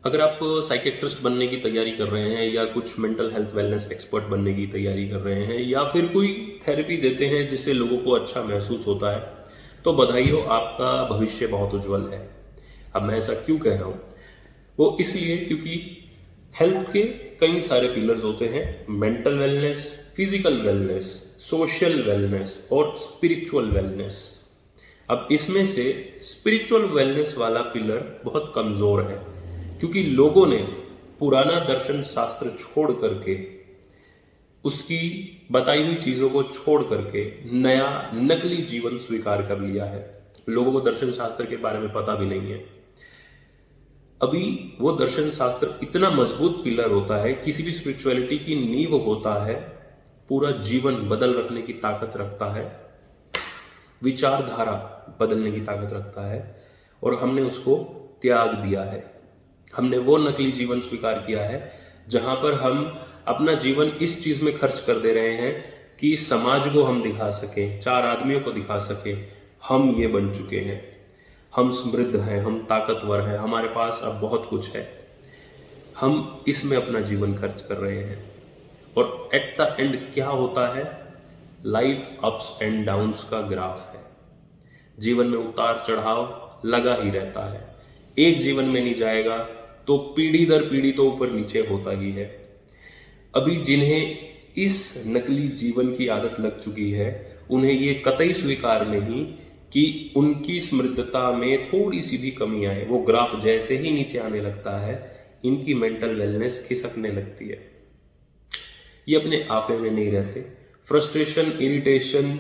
अगर आप साइकेट्रिस्ट बनने की तैयारी कर रहे हैं या कुछ मेंटल हेल्थ वेलनेस एक्सपर्ट बनने की तैयारी कर रहे हैं या फिर कोई थेरेपी देते हैं जिससे लोगों को अच्छा महसूस होता है, तो बधाई हो, आपका भविष्य बहुत उज्जवल है। अब मैं ऐसा क्यों कह रहा हूँ? वो इसलिए क्योंकि हेल्थ के कई सारे पिलर्स होते हैं। Mental wellness, physical wellness, social wellness और स्पिरिचुअल वेलनेस। अब इसमें से स्पिरिचुअल वेलनेस वाला पिलर बहुत कमजोर है, क्योंकि लोगों ने पुराना दर्शन शास्त्र छोड़ करके, उसकी बताई हुई चीजों को छोड़ करके नया नकली जीवन स्वीकार कर लिया है। लोगों को दर्शन शास्त्र के बारे में पता भी नहीं है। अभी वो दर्शन शास्त्र इतना मजबूत पिलर होता है, किसी भी स्पिरिचुअलिटी की नींव होता है, पूरा जीवन बदल रखने की ताकत रखता है, विचारधारा बदलने की ताकत रखता है, और हमने उसको त्याग दिया है। हमने वो नकली जीवन स्वीकार किया है जहां पर हम अपना जीवन इस चीज में खर्च कर दे रहे हैं कि समाज को हम दिखा सकें, चार आदमियों को दिखा सकें हम ये बन चुके हैं, हम समृद्ध हैं, हम ताकतवर हैं, हमारे पास अब बहुत कुछ है। हम इसमें अपना जीवन खर्च कर रहे हैं, और एट द एंड क्या होता है? लाइफ अप्स एंड डाउन्स का ग्राफ है। जीवन में उतार चढ़ाव लगा ही रहता है। एक जीवन में नहीं जाएगा तो पीढ़ी दर पीढ़ी तो ऊपर नीचे होता ही है। अभी जिन्हें इस नकली जीवन की आदत लग चुकी है, उन्हें ये कतई स्वीकार नहीं कि उनकी समृद्धता में थोड़ी सी भी कमी आए। वो ग्राफ जैसे ही नीचे आने लगता है, इनकी मेंटल वेलनेस खिसकने लगती है। ये अपने आपे में नहीं रहते। फ्रस्ट्रेशन, इरिटेशन,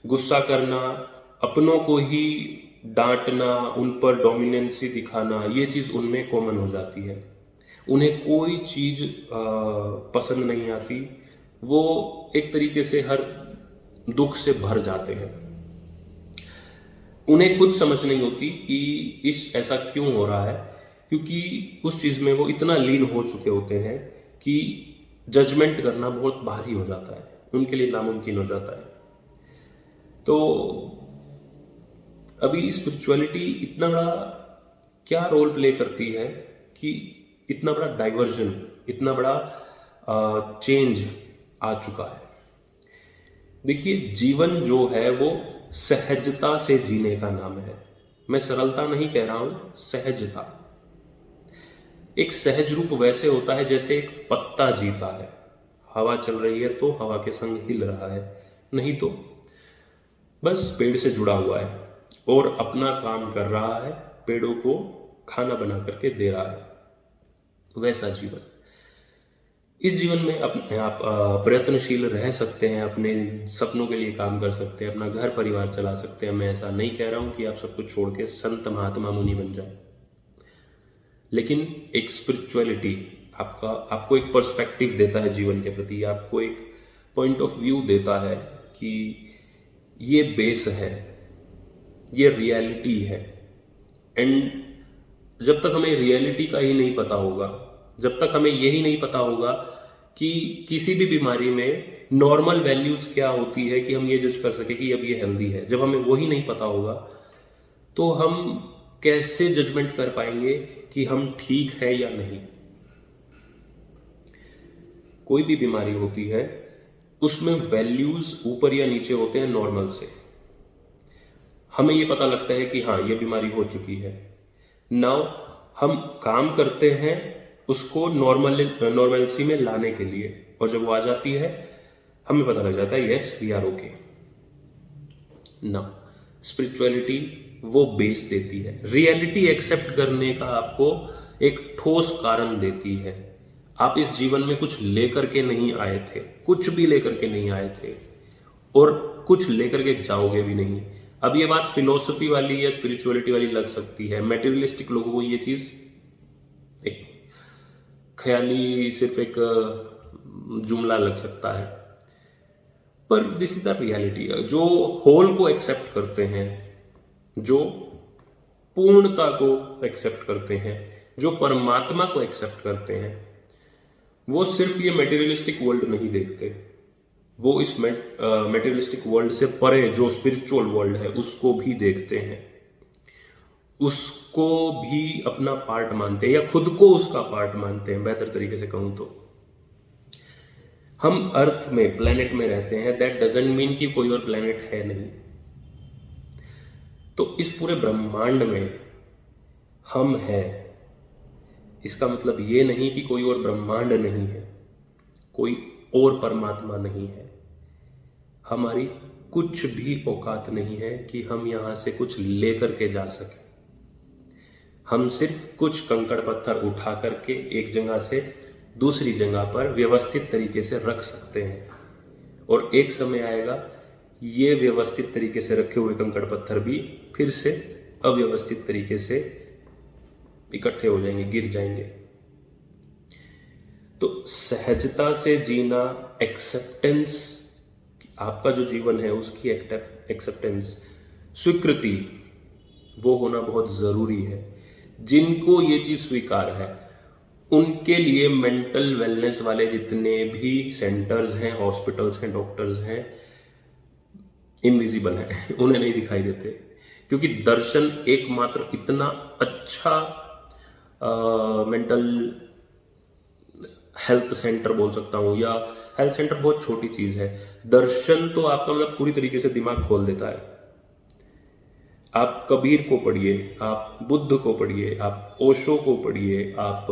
गुस्सा करना, अपनों को ही डांटना, उन पर डोमिनेंसी दिखाना, ये चीज उनमें कॉमन हो जाती है। उन्हें कोई चीज पसंद नहीं आती। वो एक तरीके से हर दुख से भर जाते हैं। उन्हें खुद समझ नहीं होती कि इस ऐसा क्यों हो रहा है, क्योंकि उस चीज में वो इतना लीन हो चुके होते हैं कि जजमेंट करना बहुत भारी हो जाता है, उनके लिए नामुमकिन हो जाता है। तो अभी स्पिरिचुअलिटी इतना बड़ा क्या रोल प्ले करती है कि इतना बड़ा डाइवर्जन, इतना बड़ा चेंज आ चुका है। देखिए, जीवन जो है वो सहजता से जीने का नाम है। मैं सरलता नहीं कह रहा हूं, सहजता। एक सहज रूप वैसे होता है जैसे एक पत्ता जीता है। हवा चल रही है तो हवा के संग हिल रहा है, नहीं तो बस पेड़ से जुड़ा हुआ है और अपना काम कर रहा है, पेड़ों को खाना बना करके दे रहा है। वैसा जीवन। इस जीवन में अपने आप प्रयत्नशील रह सकते हैं, अपने सपनों के लिए काम कर सकते हैं, अपना घर परिवार चला सकते हैं। मैं ऐसा नहीं कह रहा हूं कि आप सब कुछ छोड़ के संत महात्मा मुनि बन जाए, लेकिन एक स्पिरिचुअलिटी आपको एक पर्सपेक्टिव देता है जीवन के प्रति, आपको एक पॉइंट ऑफ व्यू देता है कि ये बेस है, ये रियलिटी है। एंड जब तक हमें रियलिटी का ही नहीं पता होगा, जब तक हमें यही नहीं पता होगा कि किसी भी बीमारी में नॉर्मल वैल्यूज क्या होती है कि हम ये जज कर सके कि अब ये हेल्दी है, जब हमें वही नहीं पता होगा तो हम कैसे जजमेंट कर पाएंगे कि हम ठीक है या नहीं। कोई भी बीमारी होती है उसमें वैल्यूज ऊपर या नीचे होते हैं नॉर्मल से। हमें ये पता लगता है कि हाँ, ये बीमारी हो चुकी है। नाउ हम काम करते हैं उसको नॉर्मलसी में लाने के लिए, और जब वो आ जाती है हमें पता लग जाता है yes we are okay. Now spirituality वो बेस देती है, रियलिटी एक्सेप्ट करने का आपको एक ठोस कारण देती है। आप इस जीवन में कुछ लेकर के नहीं आए थे, कुछ भी लेकर के नहीं आए थे, और कुछ लेकर के जाओगे भी नहीं। अब ये बात फिलोसफी वाली या स्पिरिचुअलिटी वाली लग सकती है। मेटेरियलिस्टिक लोगों को ये चीज एक ख्याली, सिर्फ एक जुमला लग सकता है, पर दिस इज द रियलिटी। जो होल को एक्सेप्ट करते हैं, जो पूर्णता को एक्सेप्ट करते हैं, जो परमात्मा को एक्सेप्ट करते हैं, वो सिर्फ ये मेटेरियलिस्टिक वर्ल्ड नहीं देखते, वो इस मेटेरियलिस्टिक वर्ल्ड से परे जो स्पिरिचुअल वर्ल्ड है उसको भी देखते हैं। उसको भी अपना पार्ट मानते हैं या खुद को उसका पार्ट मानते हैं, बेहतर तरीके से कहूं तो। हम अर्थ में, प्लेनेट में रहते हैं, दैट डजंट मीन कि कोई और प्लेनेट है नहीं। तो इस पूरे ब्रह्मांड में हम हैं, इसका मतलब ये नहीं कि कोई और ब्रह्मांड नहीं है, कोई और परमात्मा नहीं है। हमारी कुछ भी औकात नहीं है कि हम यहां से कुछ लेकर के जा सकें। हम सिर्फ कुछ कंकड़ पत्थर उठा करके एक जगह से दूसरी जगह पर व्यवस्थित तरीके से रख सकते हैं, और एक समय आएगा ये व्यवस्थित तरीके से रखे हुए कंकड़ पत्थर भी फिर से अव्यवस्थित तरीके से इकट्ठे हो जाएंगे, गिर जाएंगे। तो सहजता से जीना, एक्सेप्टेंस, आपका जो जीवन है उसकी एक्सेप्टेंस, स्वीकृति, वो होना बहुत जरूरी है। जिनको ये चीज स्वीकार है उनके लिए मेंटल वेलनेस वाले जितने भी सेंटर्स हैं, हॉस्पिटल्स हैं, डॉक्टर्स हैं, इनविजिबल हैं, उन्हें नहीं दिखाई देते। क्योंकि दर्शन एकमात्र इतना अच्छा मेंटल हेल्थ सेंटर बोल सकता हूं, या हेल्थ सेंटर बहुत छोटी चीज है। दर्शन तो आपका मतलब पूरी तरीके से दिमाग खोल देता है। आप कबीर को पढ़िए, आप बुद्ध को पढ़िए, आप ओशो को पढ़िए, आप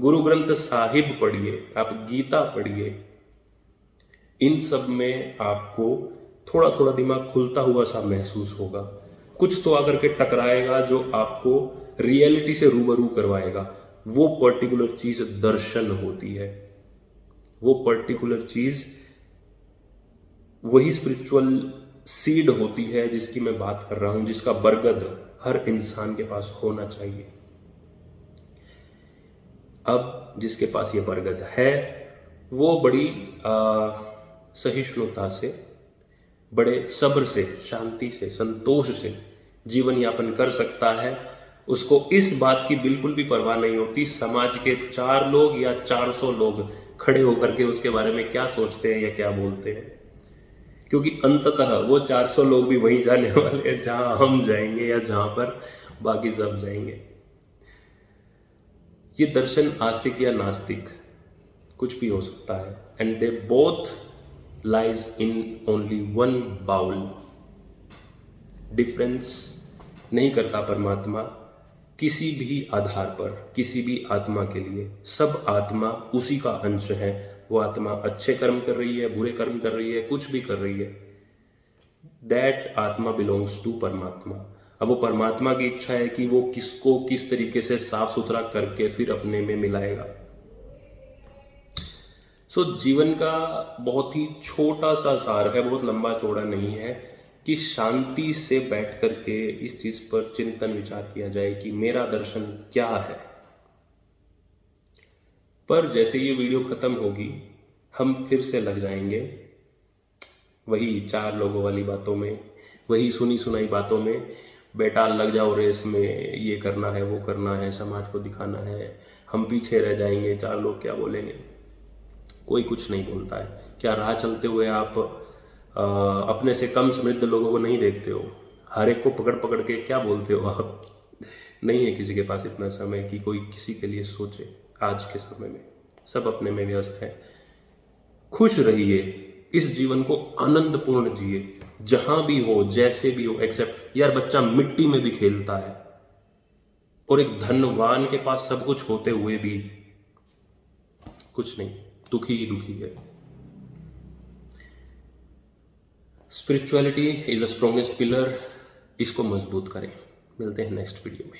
गुरु ग्रंथ साहिब पढ़िए, आप गीता पढ़िए, इन सब में आपको थोड़ा थोड़ा दिमाग खुलता हुआ सा महसूस होगा। कुछ तो आकर के टकराएगा जो आपको रियलिटी से रूबरू करवाएगा। वो पर्टिकुलर चीज दर्शन होती है। वो पर्टिकुलर चीज वही स्पिरिचुअल सीड होती है जिसकी मैं बात कर रहा हूं, जिसका बरगद हर इंसान के पास होना चाहिए। अब जिसके पास ये बरगद है वो बड़ी सहिष्णुता से, बड़े सब्र से, शांति से, संतोष से जीवन यापन कर सकता है। उसको इस बात की बिल्कुल भी परवाह नहीं होती समाज के 4 लोग या 400 लोग खड़े होकर के उसके बारे में क्या सोचते हैं या क्या बोलते हैं, क्योंकि अंततः वो 400 लोग भी वहीं जाने वाले हैं जहां हम जाएंगे या जहां पर बाकी सब जाएंगे। ये दर्शन आस्तिक या नास्तिक कुछ भी हो सकता है, and they both lies in only one bowl। Difference नहीं करता परमात्मा किसी भी आधार पर, किसी भी आत्मा के लिए। सब आत्मा उसी का अंश है। वो आत्मा अच्छे कर्म कर रही है, बुरे कर्म कर रही है, कुछ भी कर रही है, दैट आत्मा बिलोंग्स टू परमात्मा। अब वो परमात्मा की इच्छा है कि वो किसको किस तरीके से साफ सुथरा करके फिर अपने में मिलाएगा। सो जीवन का बहुत ही छोटा सा सार है, बहुत लंबा चौड़ा नहीं है, कि शांति से बैठ करके इस चीज पर चिंतन विचार किया जाए कि मेरा दर्शन क्या है। पर जैसे ये वीडियो खत्म होगी हम फिर से लग जाएंगे वही 4 लोगों वाली बातों में, वही सुनी सुनाई बातों में। बेटा लग जाओ रेस में, ये करना है, वो करना है, समाज को दिखाना है, हम पीछे रह जाएंगे, 4 लोग क्या बोलेंगे। कोई कुछ नहीं बोलता है। क्या राह चलते हुए आप अपने से कम समृद्ध लोगों को नहीं देखते हो? हर एक को पकड़ पकड़ के क्या बोलते हो आप? नहीं है किसी के पास इतना समय कि कोई किसी के लिए सोचे। आज के समय में सब अपने में व्यस्त है। खुश रहिए, इस जीवन को आनंदपूर्ण जिए, जहां भी हो, जैसे भी हो। एक्सेप्ट यार, बच्चा मिट्टी में भी खेलता है, और एक धनवान के पास सब कुछ होते हुए भी कुछ नहीं, दुखी ही दुखी है। Spirituality is the strongest pillar. इसको मजबूत करें। मिलते हैं नेक्स्ट वीडियो में।